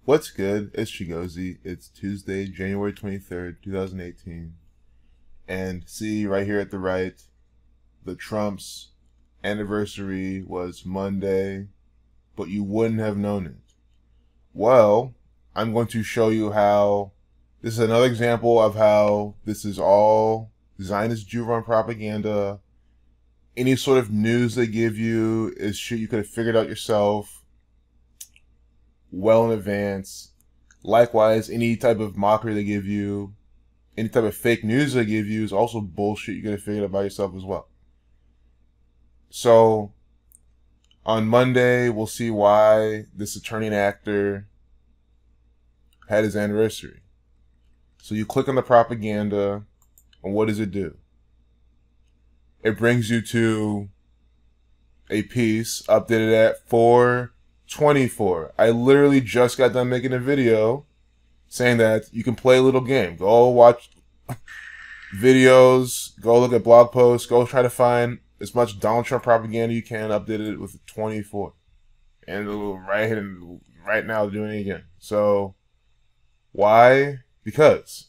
What's good? It's Chigozy. It's Tuesday, January 23rd, 2018. And see right here at the right, the Trump's anniversary was Monday, but you wouldn't have known it. Well, I'm going to show you how this is another example of how this is all Zionist Jew-run propaganda. Any sort of news they give you is shit you could have figured out yourself well in advance. Likewise, any type of mockery they give you, any type of fake news they give you is also bullshit you could have figured out by yourself as well. So, on Monday, we'll see why this attorney and actor had his anniversary. So you click on the propaganda, and what does it do? It brings you to a piece updated at 4:24. I literally just got done making a video saying that you can play a little game. Go watch videos, go look at blog posts, go try to find as much Donald Trump propaganda you can, updated it with 24. And right now doing it again. So, why? Because,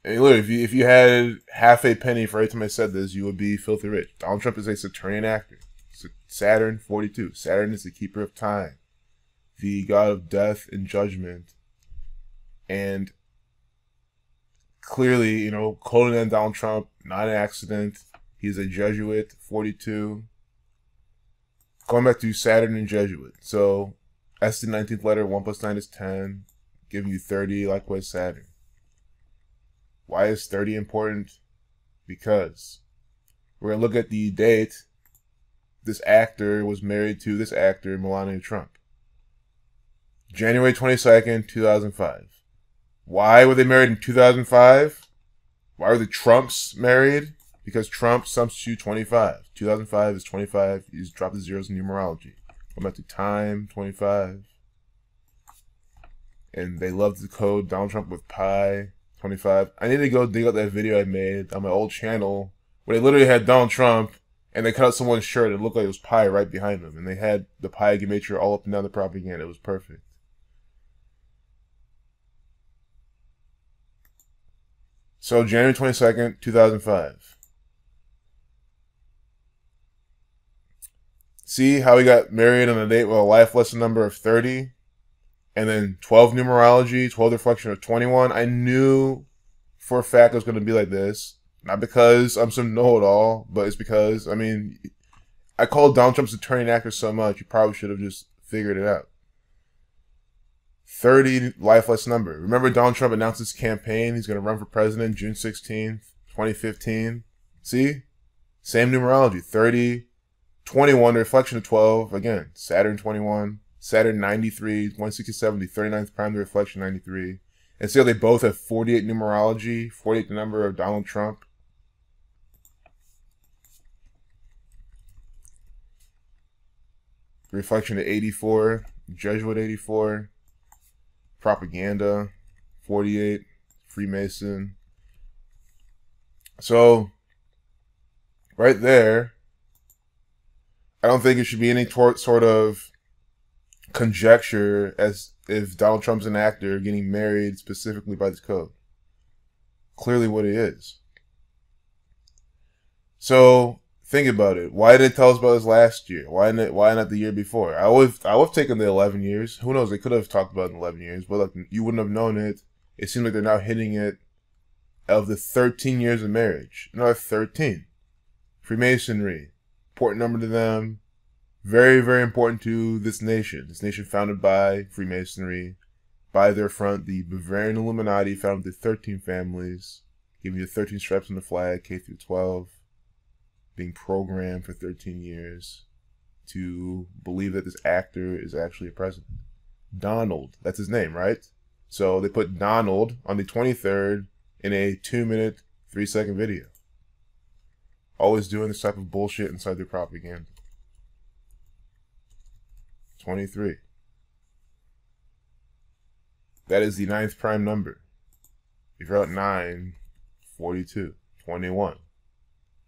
and literally, if you had half a penny for every time I said this, you would be filthy rich. Donald Trump is a Saturnian actor. Saturn 42. Saturn is the keeper of time, the god of death and judgment. And clearly, quoting on Donald Trump, not an accident. He's a Jesuit, 42. Going back to Saturn and Jesuit. So, that's the 19th letter. 1 plus 9 is 10. Giving you 30, likewise Saturn. Why is 30 important? Because we're going to look at the date this actor was married to this actor, Melania Trump. January 22nd, 2005. Why were they married in 2005? Why were the Trumps married? Because Trump substitute 25. 2005 is 25. You just drop the zeros in numerology. Going back to time, 25. And they loved the code Donald Trump with pi, 25. I need to go dig up that video I made on my old channel where they literally had Donald Trump and they cut out someone's shirt. It looked like it was pi right behind them. And they had the pi gematria all up and down the propaganda. It was perfect. So, January 22nd, 2005. See how he got married on a date with a life lesson number of 30? And then 12 numerology, 12 reflection of 21. I knew for a fact it was going to be like this. Not because I'm some know-it-all, but it's because, I called Donald Trump's attorney and actor so much, you probably should have just figured it out. 30 lifeless number. Remember Donald Trump announced his campaign. He's going to run for president June 16th, 2015. See? Same numerology. 30, 21, the reflection of 12. Again, Saturn 21. Saturn 93, 167, the 39th prime, the reflection 93. And see how they both have 48 numerology, 48 the number of Donald Trump. The reflection of 84, Jesuit 84, propaganda 48, Freemason. So, right there, I don't think it should be any sort of conjecture as if Donald Trump's an actor getting married specifically by this code. Clearly what it is. So think about it. Why did it tell us about this last year? Why not the year before? I would have taken the 11 years. Who knows? They could have talked about it in 11 years, but like, you wouldn't have known it. It seems like they're now hitting it of the 13 years of marriage. Another 13. Freemasonry. Important number to them. Very, very important to this nation. This nation founded by Freemasonry. By their front, the Bavarian Illuminati founded the 13 families, giving you 13 stripes on the flag, K through 12, being programmed for 13 years to believe that this actor is actually a president. Donald, that's his name, right? So they put Donald on the 23rd in a 2-minute, 3-second video. Always doing this type of bullshit inside their propaganda. 23. That is the 9th prime number. If you're out 9, 42, 21,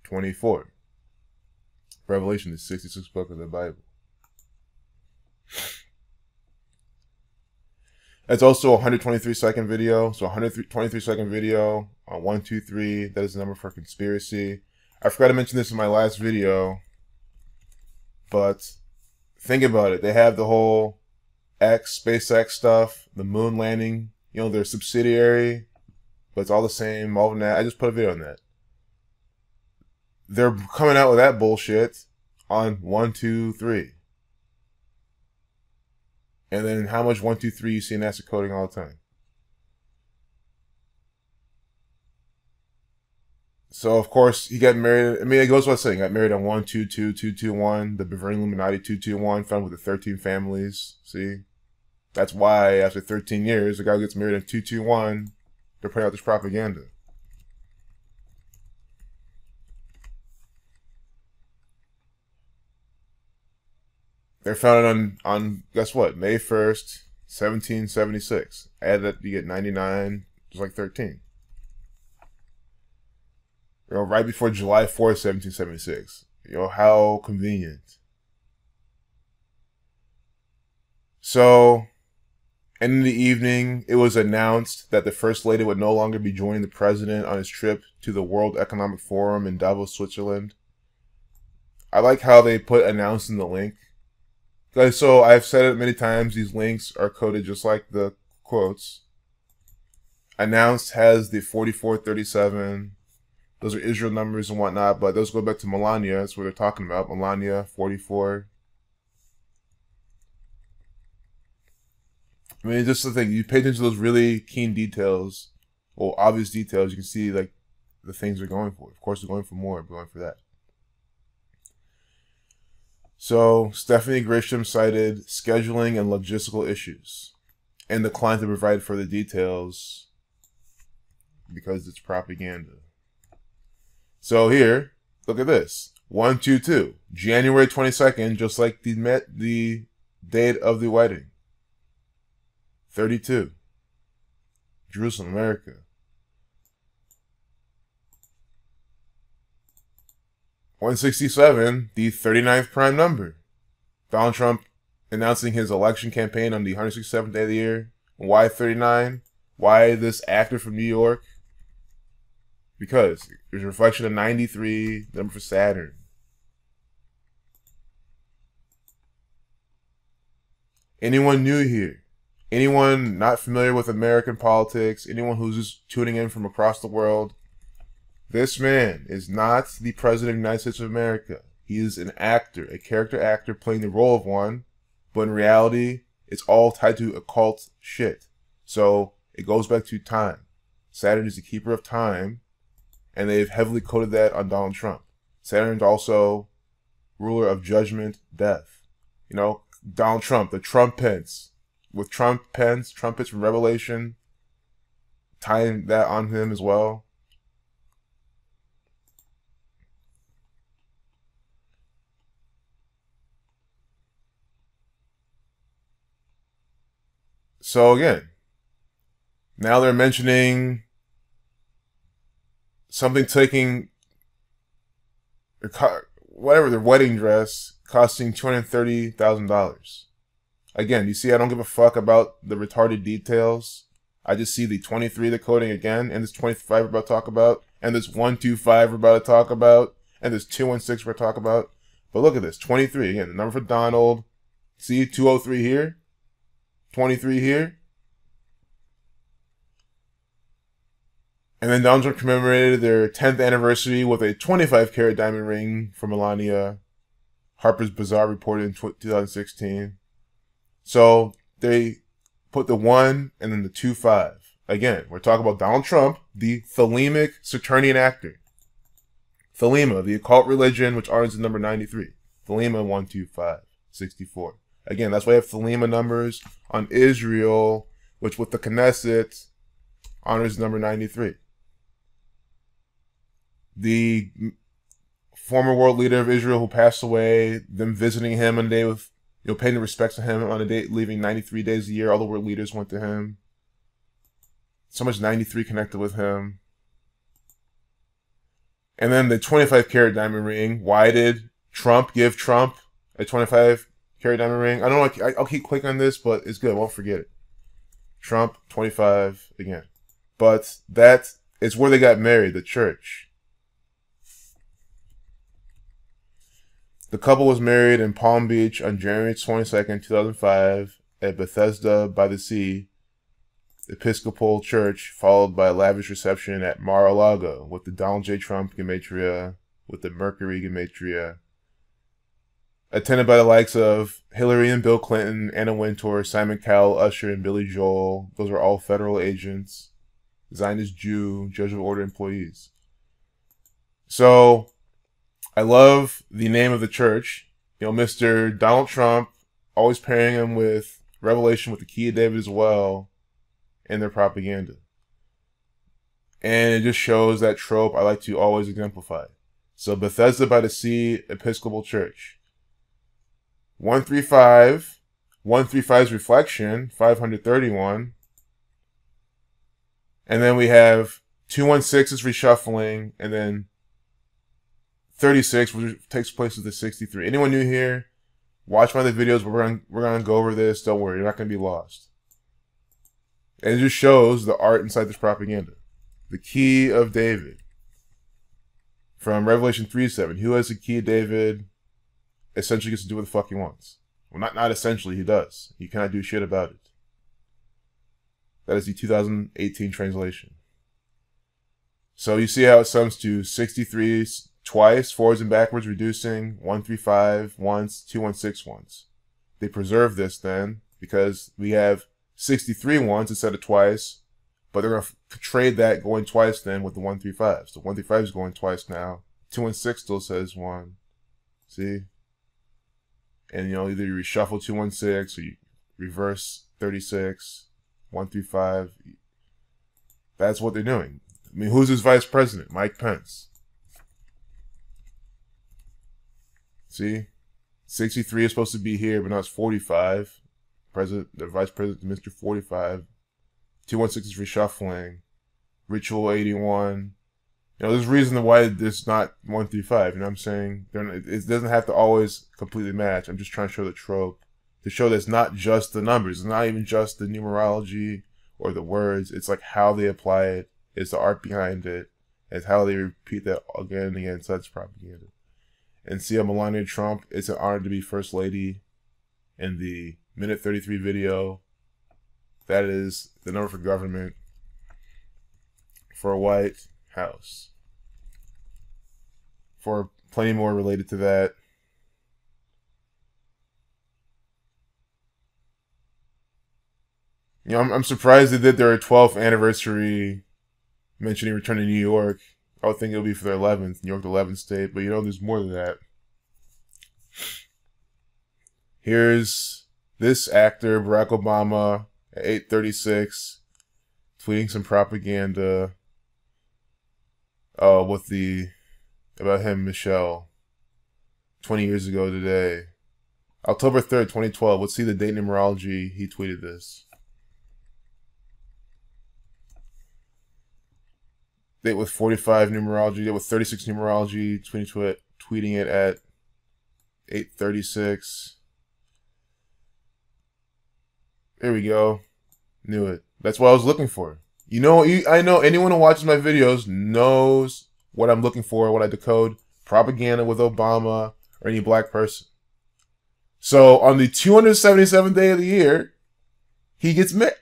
24. Revelation is 66th book of the Bible. It's also a 123-second video. So 123-second video on 123. That is the number for conspiracy. I forgot to mention this in my last video, but think about it. They have the whole SpaceX stuff, the moon landing, you know, their subsidiary, but it's all the same, all of that. I just put a video on that. They're coming out with that bullshit on 123. And then how much 123 you see in NASA coding all the time. So, of course, he got married. I mean, it goes without saying. Got married on 122221, the Bavarian Illuminati 221, found with the 13 families. See? That's why, after 13 years, the guy gets married in 221. They're putting out this propaganda. They're founded on guess what? May 1st, 1776. Add that, you get 99, just like 13. You know, right before July 4th, 1776. You know, how convenient. So, and in the evening, it was announced that the First Lady would no longer be joining the President on his trip to the World Economic Forum in Davos, Switzerland. I like how they put announced in the link. So, I've said it many times, these links are coded just like the quotes. Announced has the 4437. Those are Israel numbers and whatnot, but those go back to Melania. That's what they're talking about. Melania, 44. I mean, just the thing. You pay attention to those really keen details, well, obvious details. You can see, like, the things they're going for. Of course, they're going for more. We're going for that. So, Stephanie Grisham cited scheduling and logistical issues and declined to provide further details because it's propaganda. So here, look at this. 122, January 22nd, just like the date of the wedding. 32, Jerusalem, America. 167, the 39th prime number. Donald Trump announcing his election campaign on the 167th day of the year. Why 39? Why this actor from New York? Because there's a reflection of 93, the number for Saturn. Anyone new here? Anyone not familiar with American politics? Anyone who's just tuning in from across the world? This man is not the President of the United States of America. He is an actor, a character actor playing the role of one, but in reality, it's all tied to occult shit. So it goes back to time. Saturn is the keeper of time. And they've heavily coded that on Donald Trump. Saturn's also ruler of judgment, death. You know, Donald Trump, the trumpets. With trumpets from Revelation, tying that on him as well. So again, now they're mentioning something taking whatever, their wedding dress costing $230,000. Again, you see, I don't give a fuck about the retarded details. I just see the 23 they're coding again, and this 25 we're about to talk about, and this 125 we're about to talk about, and this 216 we're talk about. But look at this, 23 again, the number for Donald. See, 203 here, 23 here. And then Donald Trump commemorated their 10th anniversary with a 25-carat diamond ring from Melania. Harper's Bazaar reported in 2016. So they put the 1 and then the 25. Again, we're talking about Donald Trump, the Thelemic Saturnian actor. Thelema, the occult religion, which honors the number 93. Thelema 125, 64. Again, that's why I have Thelema numbers on Israel, which with the Knesset honors number 93. The former world leader of Israel who passed away, them visiting him on a day with, paying the respects to him on a day, leaving 93 days a year. All the world leaders went to him. So much 93 connected with him. And then the 25-carat diamond ring. Why did Trump give Trump a 25-carat diamond ring? I don't know. I'll keep clicking on this, but it's good. I won't forget it. Trump, 25 again. But that is where they got married, the church. The couple was married in Palm Beach on January 22nd, 2005 at Bethesda by the Sea Episcopal Church, followed by a lavish reception at Mar-a-Lago with the Donald J. Trump gematria, with the Mercury gematria, attended by the likes of Hillary and Bill Clinton, Anna Wintour, Simon Cowell, Usher, and Billy Joel. Those are all federal agents, Zionist Jew, Jesuit Order employees. So, I love the name of the church. You know, Mr. Donald Trump, always pairing him with Revelation with the Key of David as well in their propaganda. And it just shows that trope I like to always exemplify. So Bethesda by the Sea Episcopal Church. 135. 135's reflection, 531. And then we have 216's reshuffling, and then 36, which takes place with the 63. Anyone new here? Watch my other videos, but we're gonna go over this. Don't worry, you're not gonna be lost. And it just shows the art inside this propaganda. The Key of David. From Revelation 3:7. Who has the Key of David essentially gets to do what the fuck he wants. Well, not essentially, he does. He cannot do shit about it. That is the 2018 translation. So you see how it sums to 63 twice, forwards and backwards, reducing 135 once, 216 once. They preserve this then because we have 63 once instead of twice, but they're going to trade that going twice then with the 135. So 135 is going twice now. 216 still says 1. See? And you know, either you reshuffle 216 or you reverse 36, 135. That's what they're doing. I mean, who's his vice president? Mike Pence. See? 63 is supposed to be here, but now it's 45. The vice president, Mr. 45. 216 is reshuffling. Ritual 81. You know, there's a reason why it's not 135. You know what I'm saying? It doesn't have to always completely match. I'm just trying to show the trope. To show that it's not just the numbers. It's not even just the numerology or the words. It's like how they apply it. It's the art behind it. It's how they repeat that again and again. Such propaganda. And see, Melania Trump, it's an honor to be First Lady in the minute 33 video. That is the number for government for a White House. For plenty more related to that. You know, I'm surprised they did their 12th anniversary mentioning return to New York. I would think it'll be for their 11th, New York, the 11th state, but you know, there's more than that. Here's this actor, Barack Obama, at 8:36, tweeting some propaganda about him, Michelle, 20 years ago today. October 3rd, 2012. Let's see the date numerology. He tweeted this. Date with 45 numerology, date with 36 numerology, tweeting it at 8:36. There we go. Knew it. That's what I was looking for. You know, I know anyone who watches my videos knows what I'm looking for when I decode propaganda with Obama or any black person. So on the 277th day of the year, he gets met.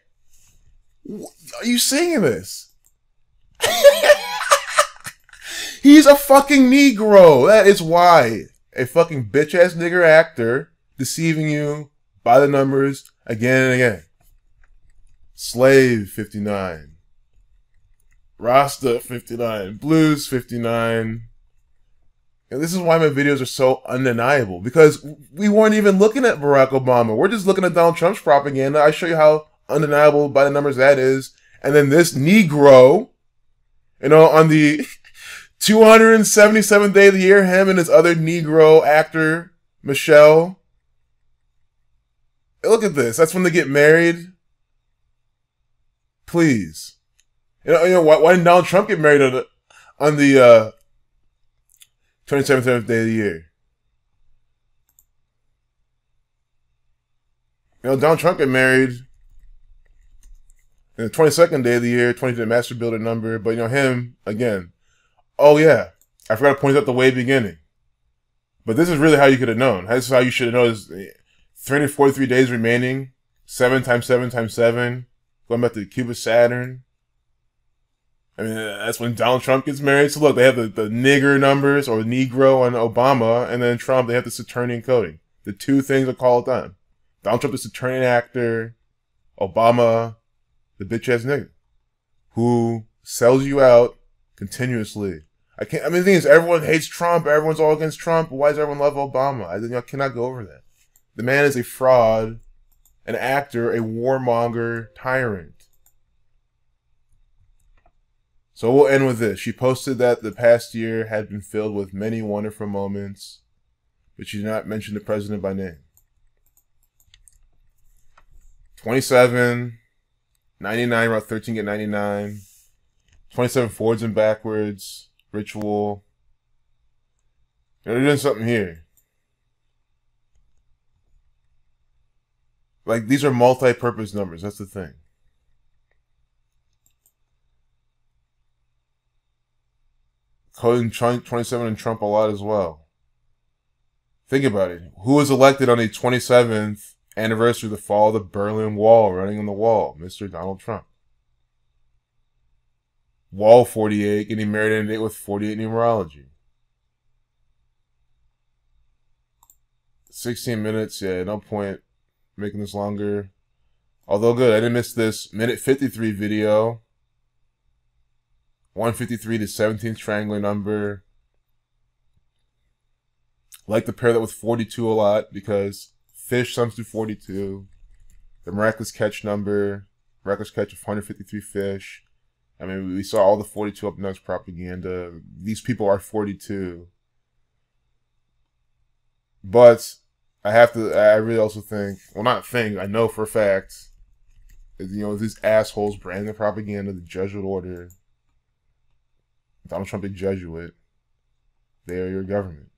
Are you seeing this? He's a fucking Negro. That is why. A fucking bitch-ass nigger actor deceiving you by the numbers again and again. Slave 59. Rasta 59. Blues 59. And this is why my videos are so undeniable. Because we weren't even looking at Barack Obama. We're just looking at Donald Trump's propaganda. I show you how undeniable by the numbers that is. And then this Negro, you know, on the 277th day of the year, him and his other Negro actor, Michelle. Look at this. That's when they get married. Please. You know why didn't Donald Trump get married on the 27th day of the year? You know, Donald Trump got married And the 22nd day of the year, 22 master builder number. But, you know, him, again. Oh, yeah. I forgot to point out the way beginning. But this is really how you could have known. This is how you should have known. Is 343 days remaining. 7 times 7 times 7. Going back to the cube of Saturn. I mean, that's when Donald Trump gets married. So look, they have the nigger numbers or Negro on Obama. And then Trump, they have the Saturnian coding. The two things are called done. Donald Trump, the Saturnian actor. Obama, the bitch-ass nigga. Who sells you out continuously. I mean, the thing is, everyone hates Trump. Everyone's all against Trump. Why does everyone love Obama? I cannot go over that. The man is a fraud, an actor, a warmonger, tyrant. So we'll end with this. She posted that the past year had been filled with many wonderful moments, but she did not mention the president by name. 27, 99, Route 13, get 99. 27 forwards and backwards, ritual. You know, they're doing something here. Like, these are multi-purpose numbers. That's the thing. Coding 27 and Trump a lot as well. Think about it. Who was elected on the 27th anniversary of the fall of the Berlin Wall, running on the wall? Mr. Donald Trump. Wall 48, getting married in a date with 48 numerology. 16 minutes, yeah, no point making this longer. Although good, I didn't miss this minute 53 video. 153 to 17th triangular number. Like to pair that with 42 a lot because fish sums to 42. The miraculous catch number. Miraculous catch of 153 fish. I mean, we saw all the 42 up next propaganda. These people are 42. But I really also think, well, not think, I know for a fact, that, you know, these assholes branding the propaganda, the Jesuit order, Donald Trump, a Jesuit, they are your government.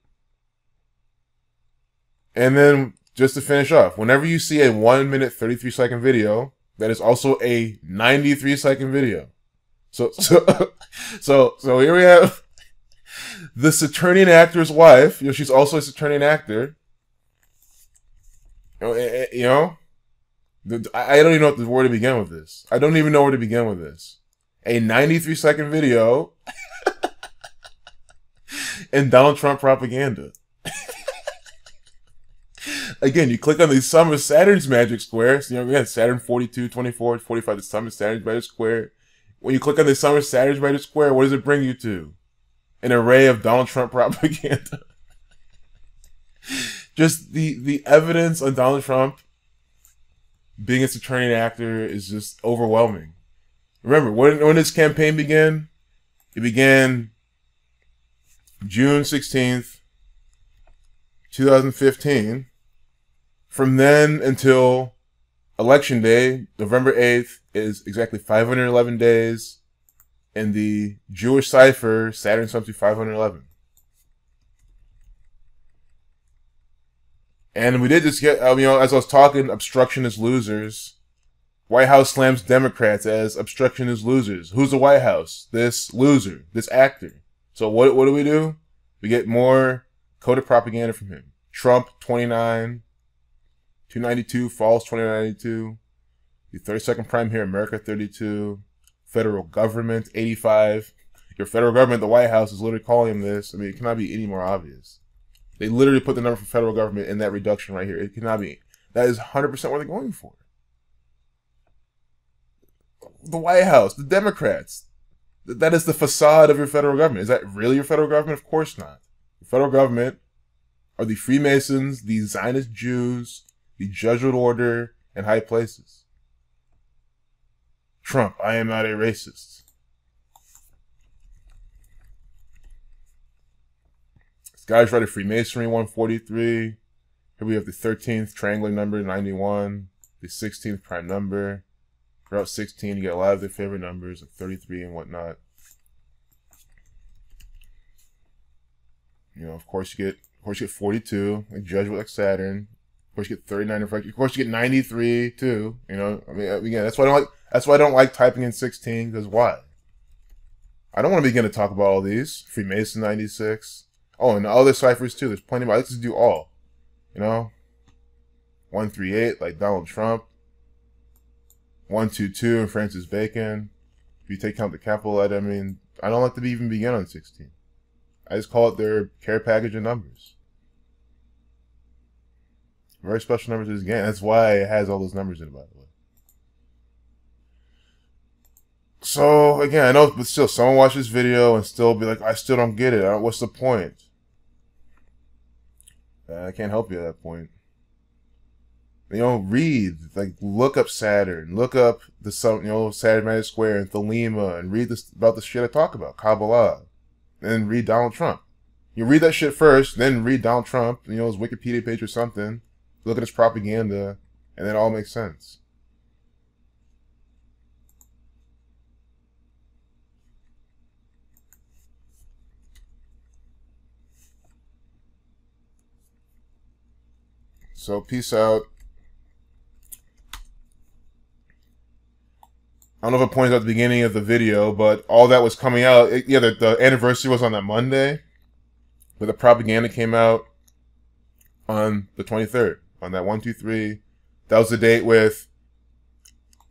And then, just to finish off, whenever you see a 1 minute, 33 second video, that is also a 93 second video. So here we have the Saturnian actor's wife. You know, she's also a Saturnian actor. You know, I don't even know where to begin with this. I don't even know where to begin with this. A 93 second video and Donald Trump propaganda. Again, you click on the sum of Saturn's magic squares. You know, we had Saturn 42, 24, 45, the sum of Saturn's magic square. When you click on the sum of Saturn's magic square, what does it bring you to? An array of Donald Trump propaganda. Just the evidence on Donald Trump being a Saturnian actor is just overwhelming. Remember, when this campaign began? It began June 16th, 2015. From then until Election Day, November 8th, is exactly 511 days. And the Jewish cipher, Saturn sums to 511. And we did just get, you know, as I was talking, obstructionist losers. White House slams Democrats as obstructionist losers. Who's the White House? This loser, this actor. So what do? We get more coded propaganda from him. Trump, 29. 292, false 2092. The 32nd prime here, America 32. Federal government 85. Your federal government, the White House, is literally calling him this. I mean, it cannot be any more obvious. They literally put the number for federal government in that reduction right here. It cannot be. That is 100% what they're going for. The White House, the Democrats. That is the facade of your federal government. Is that really your federal government? Of course not. The federal government are the Freemasons, the Zionist Jews, the Jesuit order, and high places. Trump, I am not a racist. This guy's right at Freemasonry 143. Here we have the 13th triangular number 91, the 16th prime number. Route 16, you get a lot of their favorite numbers, like 33 and whatnot. You know, of course you get 42, like Jesuit, like Saturn. course, you get 39 refractions. Of course, you get 93 too. You know, I mean, again, that's why I don't like. That's why I don't like typing in 16. Because why? I don't want to begin to talk about all these. Freemason 96. Oh, and the other ciphers too. There's plenty. I like to do all. You know, 138 like Donald Trump. 122 and Francis Bacon. If you take count the capital letter, I mean, I don't like to even begin on 16. I just call it their care package of numbers. Very special numbers to this game. That's why it has all those numbers in it, by the way. So, again, I know, but still, someone watch this video and still be like, I still don't get it. What's the point? I can't help you at that point. You know, read, like, look up Saturn, look up the sun, you know, Saturn Magic Square and Thelema, and read this about the shit I talk about, Kabbalah, and then read Donald Trump. You read that shit first, then read Donald Trump, you know, his Wikipedia page or something, look at his propaganda, and then it all makes sense. So, peace out. I don't know if I pointed out at the beginning of the video, but all that was coming out. The anniversary was on that Monday, but the propaganda came out on the 23rd, on that 123. That was the date with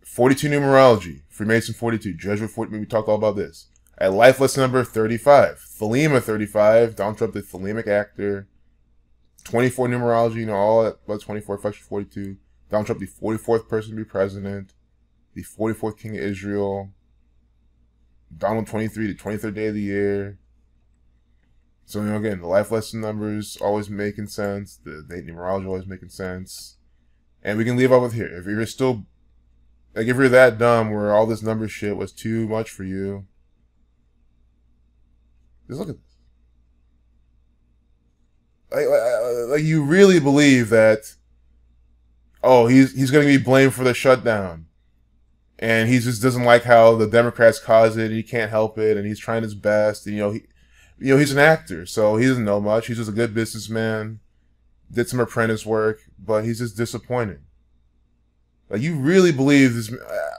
42 numerology, Freemason 42, Jesuit 40. We talked all about this. At life lesson number 35, Thelema 35, Donald Trump, the Thelemic actor. 24 numerology, you know, all that, about 24, faction 42. Donald Trump, the 44th person to be president. The 44th king of Israel. Donald 23, the 23rd day of the year. So, you know, again, the life lesson numbers always making sense. The date numerology always making sense. And we can leave off with here. If you're still, like, if you're that dumb where all this number shit was too much for you, just look at this. Like you really believe that, oh, he's going to be blamed for the shutdown. And he just doesn't like how the Democrats caused it. And he can't help it. And he's trying his best. And, he's an actor. So he doesn't know much. He's just a good businessman. Did some apprentice work. But he's just disappointed. Like, you really believe this.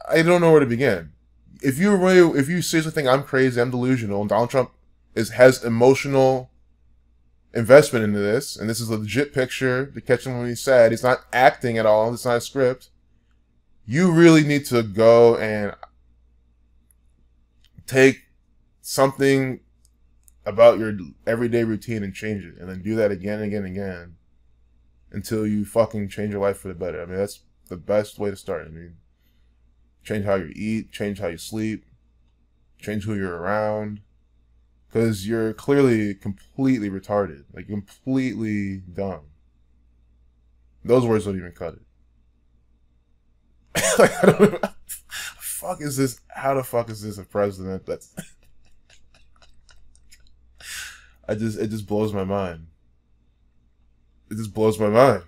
I don't know where to begin. If you seriously think I'm crazy, I'm delusional, and Donald Trump has emotional investment into this, and this is a legit picture to catch him when he's sad. He's not acting at all. It's not a script. You really need to go and take something about your everyday routine and change it, and then do that again and again and again until you fucking change your life for the better. I mean, that's the best way to start. I mean, change how you eat, change how you sleep, change who you're around. Because you're clearly completely retarded. Like, completely dumb. Those words don't even cut it. Like, I don't know. Fuck is this? How the fuck is this a president? That's... it just blows my mind. It just blows my mind.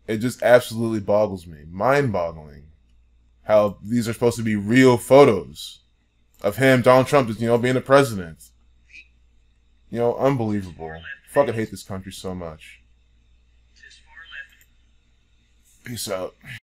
It just absolutely boggles me. Mind-boggling. How these are supposed to be real photos of him, Donald Trump, just, being the president. Unbelievable. Fucking hate this country so much. Peace out.